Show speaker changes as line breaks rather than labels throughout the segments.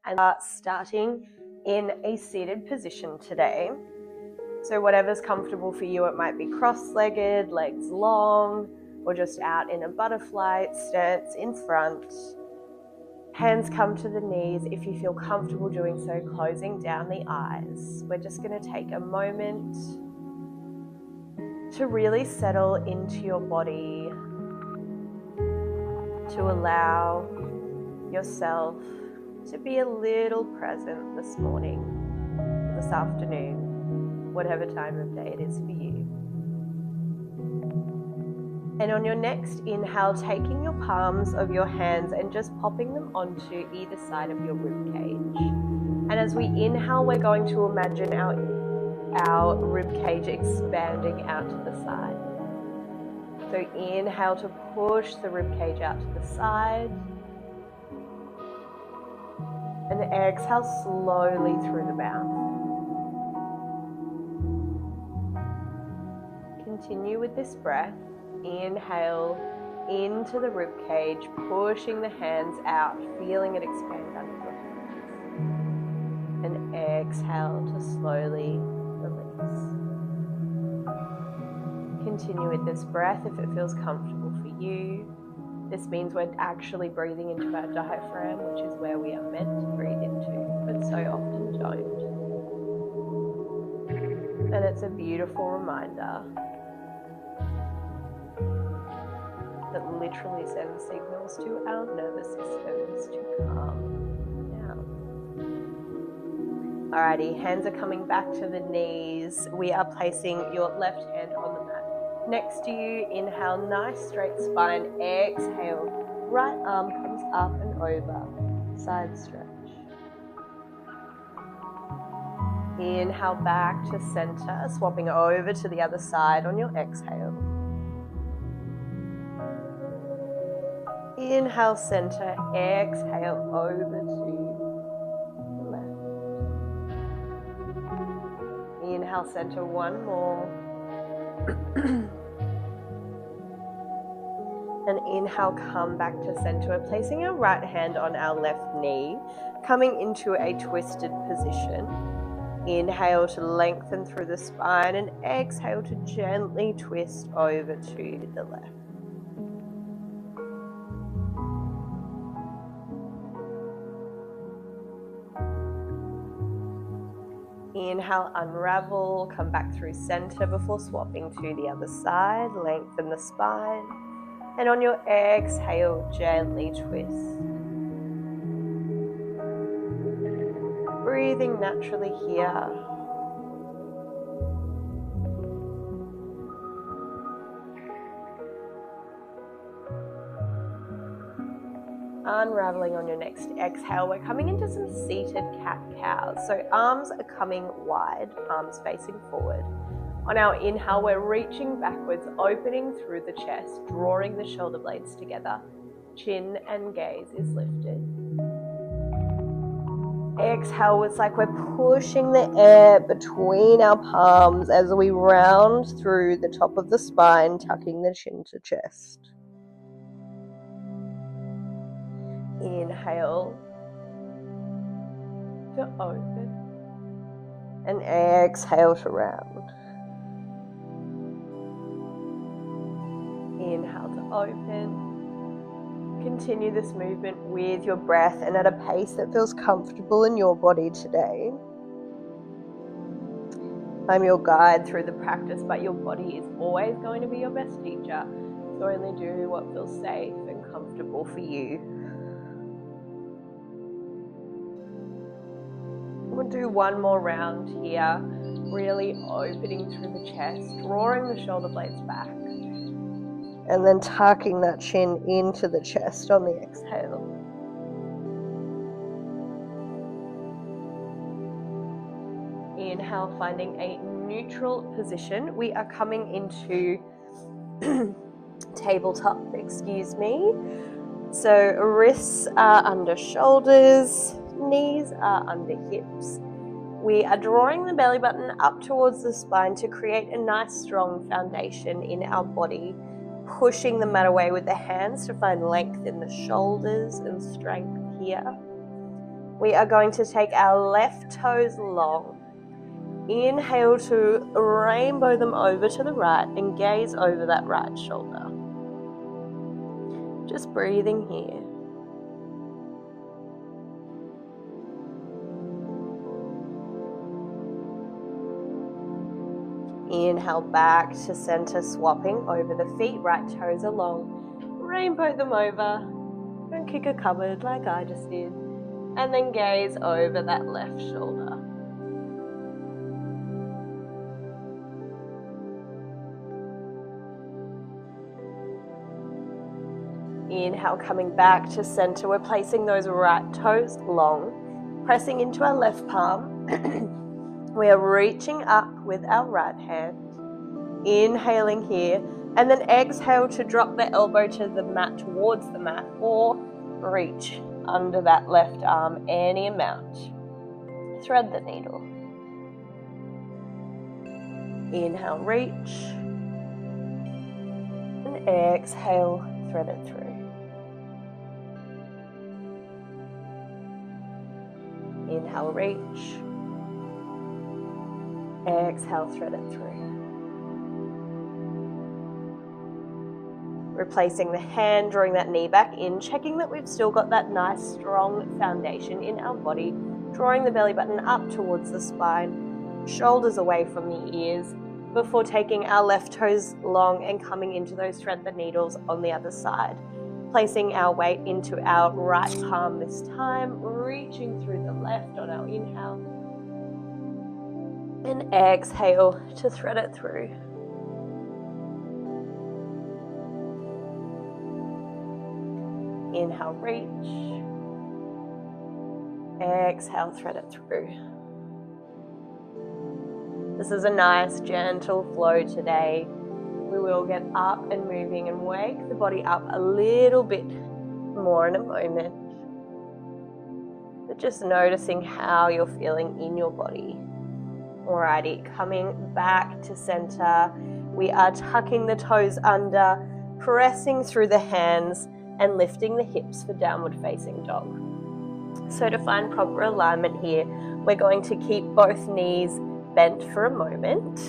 and starting in a seated position today. So whatever's comfortable for you, it might be cross-legged, legs long, or just out in a butterfly stance in front. Hands come to the knees. If you feel comfortable doing so, closing down the eyes. We're just going to take a moment to really settle into your body, to allow yourself to be a little present this morning, this afternoon, whatever time of day it is for you. And on your next inhale, taking your palms of your hands and just popping them onto either side of your rib cage. And as we inhale, we're going to imagine our rib cage expanding out to the side. So inhale to push the rib cage out to the side. And exhale slowly through the mouth. Continue with this breath. Inhale into the rib cage, pushing the hands out, feeling it expand under your hands. And exhale to slowly release. Continue with this breath if it feels comfortable for you. This means we're actually breathing into our diaphragm, which is where we are meant to breathe into, but so often don't. And it's a beautiful reminder that literally sends signals to our nervous systems to calm down. Alrighty, hands are coming back to the knees. We are placing your left hand on the mat next to you. Inhale, nice straight spine. Exhale, right arm comes up and over, side stretch. Inhale back to center, swapping over to the other side on your exhale. Inhale, center, exhale, over to the left. Inhale, center, one more. And inhale, come back to center. We're placing our right hand on our left knee, coming into a twisted position. Inhale to lengthen through the spine and exhale to gently twist over to the left. Inhale, unravel, come back through center before swapping to the other side. Lengthen the spine. And on your exhale, gently twist. Breathing naturally here. Unraveling on your next exhale, we're coming into some seated cat-cows. So arms are coming wide, palms facing forward. On our inhale, we're reaching backwards, opening through the chest, drawing the shoulder blades together. Chin and gaze is lifted. Exhale, it's like we're pushing the air between our palms as we round through the top of the spine, tucking the chin to chest. Inhale to open and exhale to round. Inhale to open. Continue this movement with your breath and at a pace that feels comfortable in your body today. I'm your guide through the practice, but your body is always going to be your best teacher. So only do what feels safe and comfortable for you. We'll do one more round here, really opening through the chest, drawing the shoulder blades back, and then tucking that chin into the chest on the exhale. Inhale, finding a neutral position. We are coming into tabletop, So wrists are under shoulders, knees are under hips. We are drawing the belly button up towards the spine to create a nice strong foundation in our body, pushing the mat away with the hands to find length in the shoulders and strength here. we are going to take our left toes long. Inhale to rainbow them over to the right and gaze over that right shoulder. Just breathing here. Inhale back to center, swapping over the feet, right toes along. Rainbow them over. Don't kick a cupboard like I just did. And then gaze over that left shoulder. Inhale, coming back to center. We're placing those right toes long, pressing into our left palm. We are reaching up with our right hand. Inhaling here, and then exhale to drop the elbow to the mat, towards the mat, or reach under that left arm any amount. Thread the needle. Inhale, reach, and exhale, thread it through. Inhale, reach. Exhale, thread it through. Replacing the hand, drawing that knee back in, checking that we've still got that nice strong foundation in our body, drawing the belly button up towards the spine, shoulders away from the ears, before taking our left toes long and coming into those thread the needles on the other side. Placing our weight into our right palm this time, reaching through the left on our inhale. And exhale to thread it through. Inhale, reach. Exhale, thread it through. This is a nice, gentle flow today. We will get up and moving and wake the body up a little bit more in a moment. But just noticing how you're feeling in your body. Alrighty, coming back to center. We are tucking the toes under, pressing through the hands, and lifting the hips for downward facing dog. So to find proper alignment here, we're going to keep both knees bent for a moment.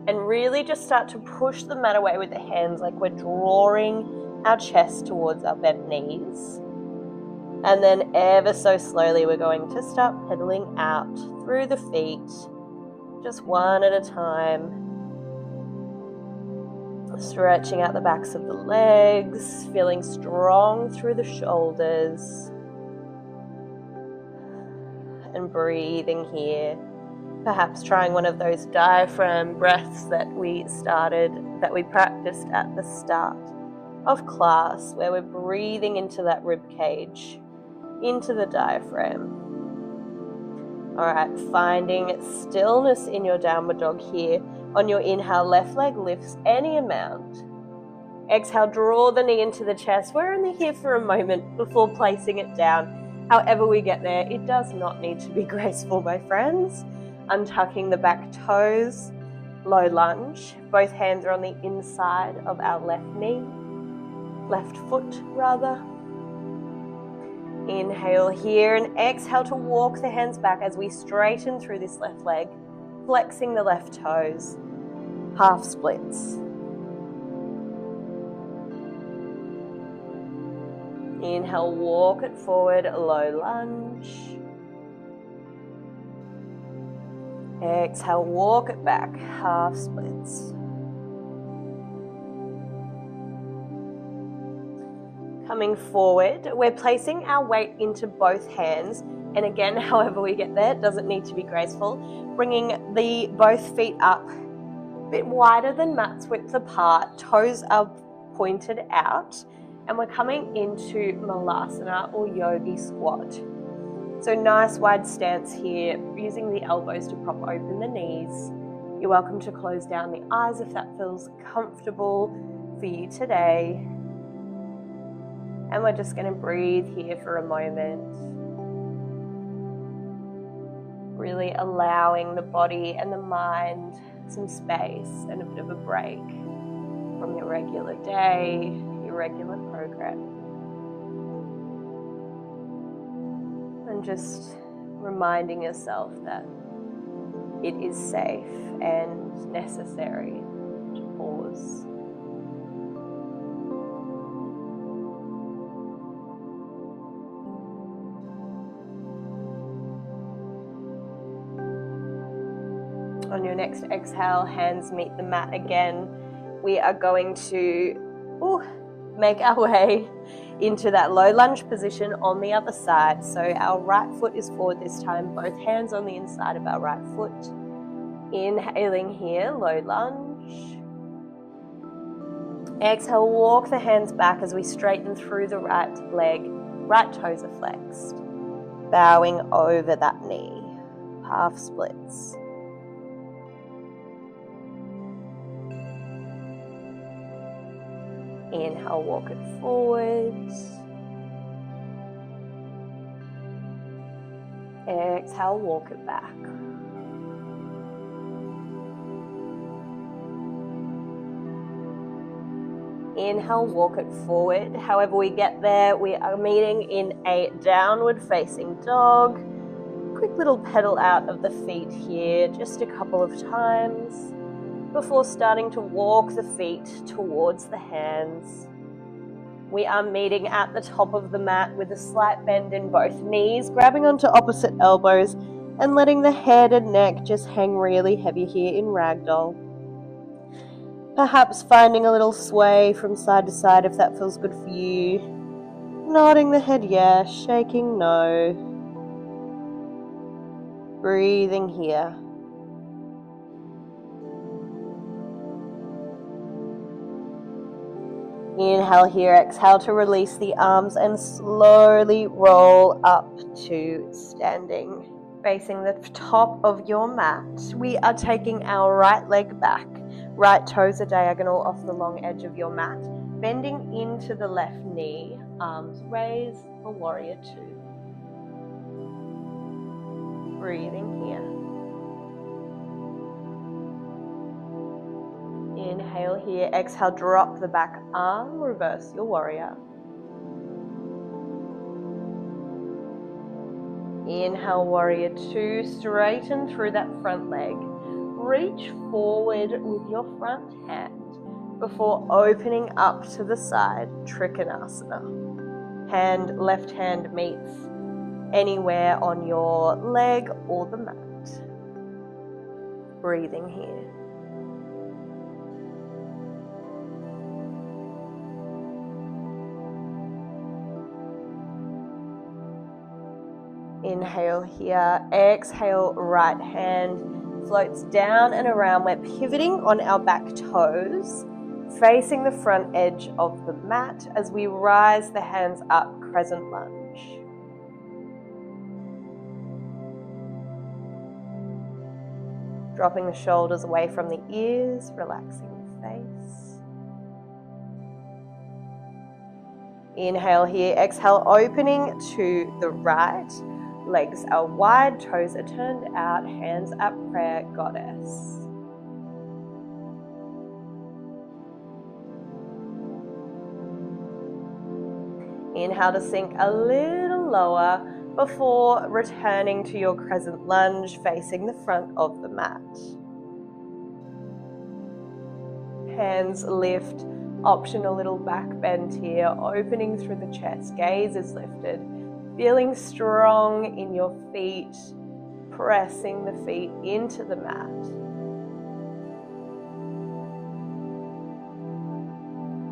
And really just start to push the mat away with the hands like we're drawing our chest towards our bent knees. And then ever so slowly we're going to start pedaling out through the feet, just one at a time. Stretching out the backs of the legs, feeling strong through the shoulders. And breathing here. Perhaps trying one of those diaphragm breaths that we practiced at the start of class, where we're breathing into that rib cage, into the diaphragm. Alright, finding stillness in your downward dog here. On your inhale, left leg lifts any amount. Exhale, draw the knee into the chest. We're only here for a moment before placing it down. However we get there, it does not need to be graceful, my friends. Untucking the back toes, low lunge. Both hands are on the inside of our left knee, left foot rather. Inhale here and exhale to walk the hands back as we straighten through this left leg, flexing the left toes, half splits. Inhale, walk it forward, low lunge. Exhale, walk it back, half splits. Coming forward, we're placing our weight into both hands. And again, however we get there, it doesn't need to be graceful. Bringing the both feet up, a bit wider than mat's width apart, toes are pointed out. And we're coming into Malasana or Yogi squat. So nice wide stance here, using the elbows to prop open the knees. You're welcome to close down the eyes if that feels comfortable for you today. And we're just going to breathe here for a moment. Really allowing the body and the mind some space and a bit of a break from your regular day, your regular program. just reminding yourself that it is safe and necessary to pause. On your next exhale, hands meet the mat again. We are going to make our way into that low lunge position on the other side. So our right foot is forward this time, both hands on the inside of our right foot. Inhaling here, low lunge. Exhale, walk the hands back as we straighten through the right leg. Right toes are flexed. Bowing over that knee. Half splits. Inhale, walk it forward. Exhale, walk it back. Inhale, walk it forward. However we get there, we are meeting in a downward facing dog. Quick little pedal out of the feet here, just a couple of times, before starting to walk the feet towards the hands. We are meeting at the top of the mat with a slight bend in both knees, grabbing onto opposite elbows and letting the head and neck just hang really heavy here in ragdoll. Perhaps finding a little sway from side to side if that feels good for you. Nodding the head yes, shaking no. Breathing here. Inhale here, exhale to release the arms and slowly roll up to standing. Facing the top of your mat, we are taking our right leg back. Right toes are diagonal off the long edge of your mat. Bending into the left knee, arms raised for warrior two. Breathing here. Inhale here, exhale, drop the back arm, reverse your warrior. Inhale, warrior two, straighten through that front leg. Reach forward with your front hand before opening up to the side, Trikonasana. Left hand meets anywhere on your leg or the mat. Breathing here. Inhale here, exhale, right hand floats down and around. We're pivoting on our back toes, facing the front edge of the mat as we rise the hands up, crescent lunge. Dropping the shoulders away from the ears, relaxing the face. Inhale here, exhale, opening to the right. Legs are wide, toes are turned out, hands up, prayer, goddess. Inhale to sink a little lower before returning to your crescent lunge, facing the front of the mat. Hands lift, optional little back bend here, opening through the chest, gaze is lifted. Feeling strong in your feet, pressing the feet into the mat.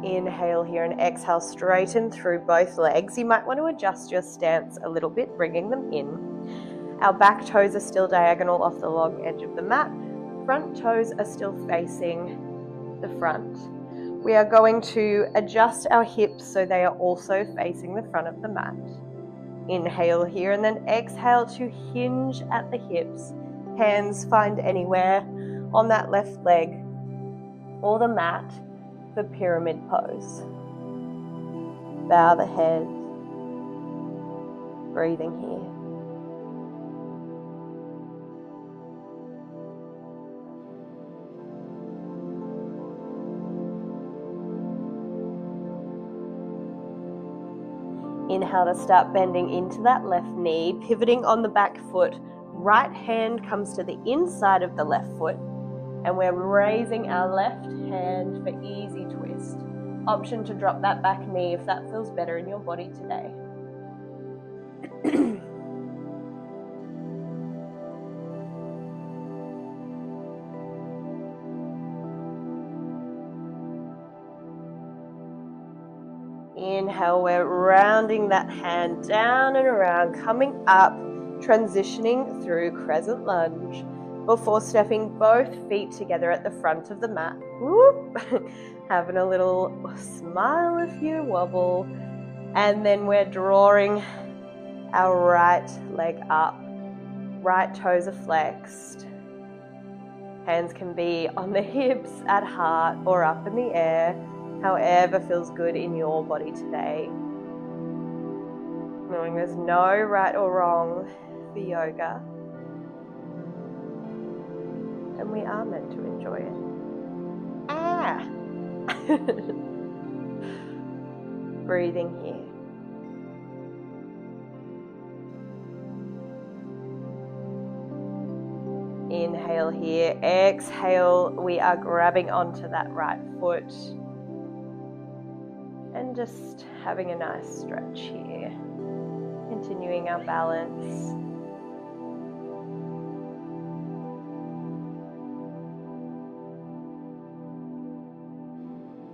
Inhale here and exhale, straighten through both legs. You might want to adjust your stance a little bit, bringing them in. Our back toes are still diagonal off the long edge of the mat. Front toes are still facing the front. We are going to adjust our hips so they are also facing the front of the mat. Inhale here and then exhale to hinge at the hips. Hands find anywhere on that left leg or the mat for pyramid pose. Bow the head. Breathing here. Inhale to start bending into that left knee, pivoting on the back foot. Right hand comes to the inside of the left foot, and we're raising our left hand for easy twist. Option to drop that back knee if that feels better in your body today. Inhale, we're rounding that hand down and around, coming up, transitioning through crescent lunge before stepping both feet together at the front of the mat. Whoop. Having a little smile if you wobble. And then we're drawing our right leg up. Right toes are flexed. Hands can be on the hips, at heart, or up in the air. However feels good in your body today. Knowing there's no right or wrong for yoga. And we are meant to enjoy it. Breathing here. Inhale here. Exhale, we are grabbing onto that right foot. And just having a nice stretch here. Continuing our balance.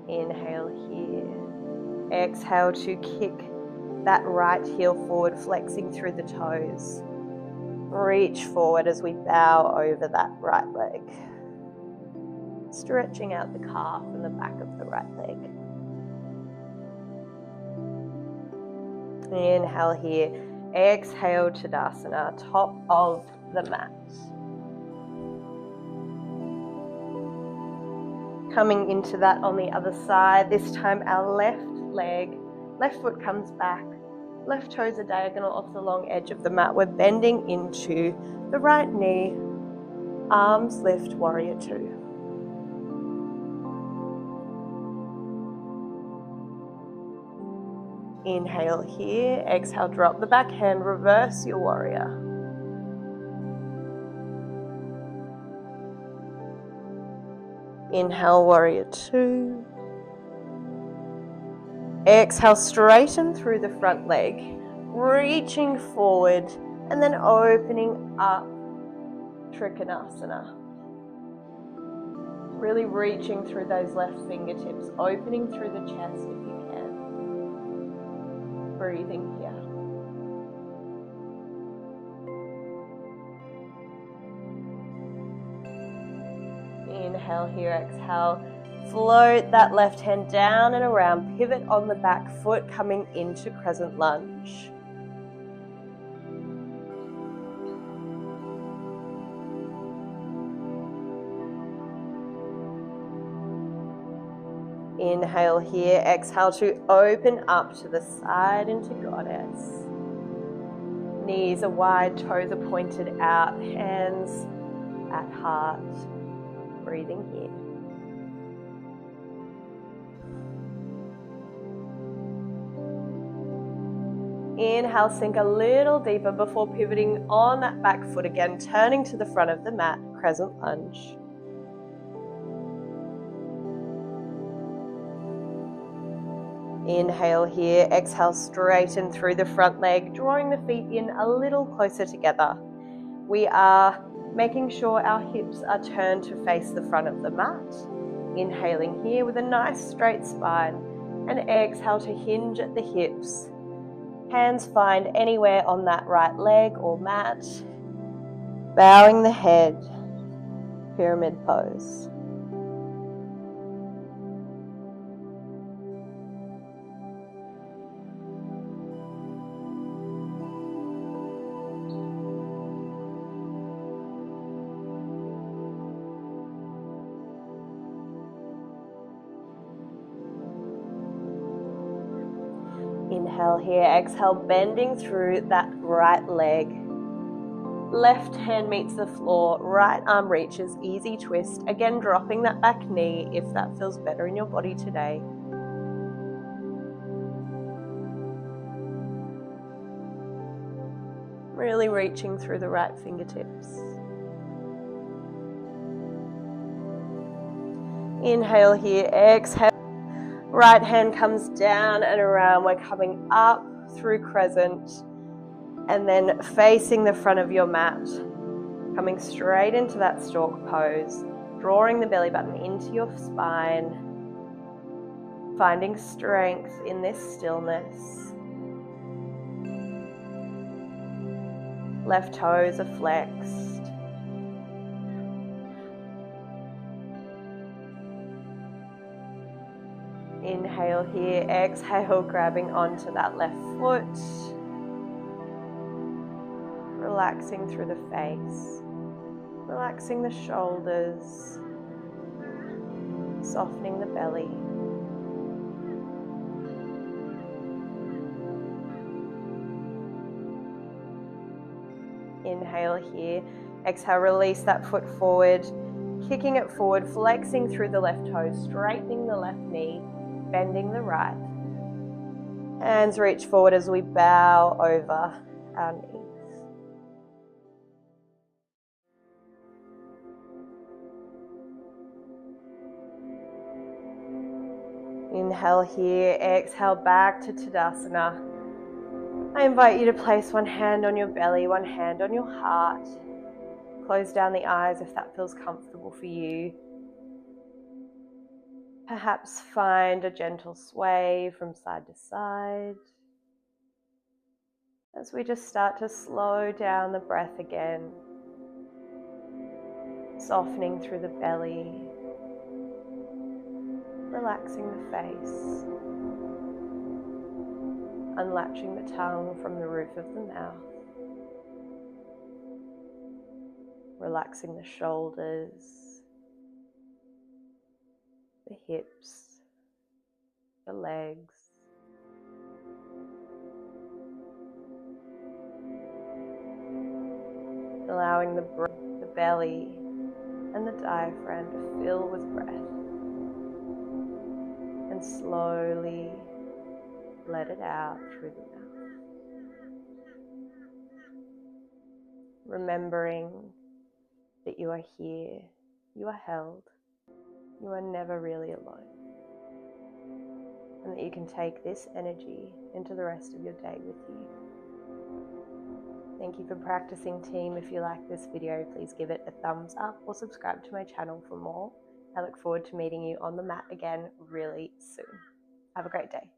Inhale here. Exhale to kick that right heel forward, flexing through the toes. Reach forward as we bow over that right leg. Stretching out the calf and the back of the right leg. Inhale here. Exhale, Tadasana, top of the mat. Coming into that on the other side. This time our left foot comes back. Left toes are diagonal off the long edge of the mat. We're bending into the right knee. Arms lift, warrior two. Inhale here, exhale, drop the back hand, reverse your warrior. Inhale, warrior two. Exhale, straighten through the front leg, reaching forward and then opening up, Trikonasana. Really reaching through those left fingertips, opening through the chest if you can. Breathing here. Inhale here, exhale. Float that left hand down and around. Pivot on the back foot, coming into crescent lunge. Inhale here, exhale to open up to the side into goddess. Knees are wide, toes are pointed out, hands at heart. Breathing here. Inhale, sink a little deeper before pivoting on that back foot again, turning to the front of the mat, crescent lunge. Inhale here, exhale, straighten through the front leg, drawing the feet in a little closer together. We are making sure our hips are turned to face the front of the mat. Inhaling here with a nice straight spine, and exhale to hinge at the hips. Hands find anywhere on that right leg or mat. Bowing the head, pyramid pose. Inhale here, exhale, bending through that right leg. Left hand meets the floor, right arm reaches, easy twist. Again, dropping that back knee if that feels better in your body today. Really reaching through the right fingertips. Inhale here, exhale. Right hand comes down and around. We're coming up through crescent and then facing the front of your mat. Coming straight into that stork pose. Drawing the belly button into your spine. Finding strength in this stillness. Left toes are flexed. Inhale here, exhale, grabbing onto that left foot. Relaxing through the face, relaxing the shoulders, softening the belly. Inhale here, exhale, release that foot forward, kicking it forward, flexing through the left toe, straightening the left knee, bending the right. Hands reach forward as we bow over our knees. Inhale here, exhale back to Tadasana. I invite you to place one hand on your belly, one hand on your heart. Close down the eyes if that feels comfortable for you. Perhaps find a gentle sway from side to side. As we just start to slow down the breath again, softening through the belly, relaxing the face, unlatching the tongue from the roof of the mouth, relaxing the shoulders, the hips, the legs, allowing the belly and the diaphragm to fill with breath, and slowly let it out through the mouth. Remembering that you are here, you are held, you are never really alone, and that you can take this energy into the rest of your day with you. Thank you for practicing, team. If you like this video, please give it a thumbs up or subscribe to my channel for more. I look forward to meeting you on the mat again really soon. Have a great day.